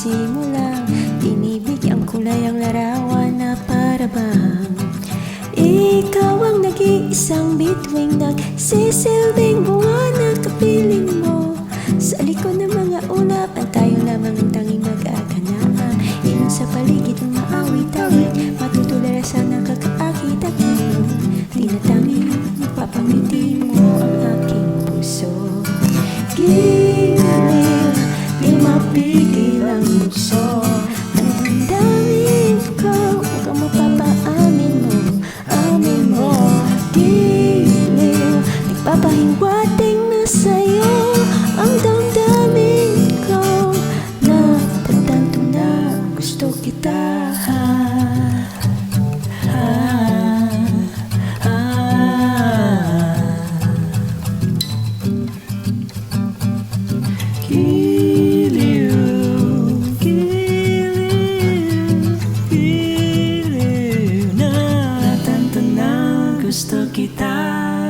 nagsisimula, binibigyan kulay ang larawan na para bang ikaw ang nag-iisang bituing nagsisilbing bunga na kapiling mo. Sa likod ng mga ulap, ang tayo lamang ang tanging mag-aganaan. Ilan sa paligid ng maawit-awit, matutularasan ang kakaakit-akit. Tinatanging magpapangiti mo ang aking puso. Giliw, di mapigil ang puso. Ang damdamin ko, kung mapapaamin mo, amin mo. Giliw, nagpapahiwating na sa'yo ang damdamin ko. Napatanto na gusto kita. Giliw, giliw, giliw, napatanto na gusto kita.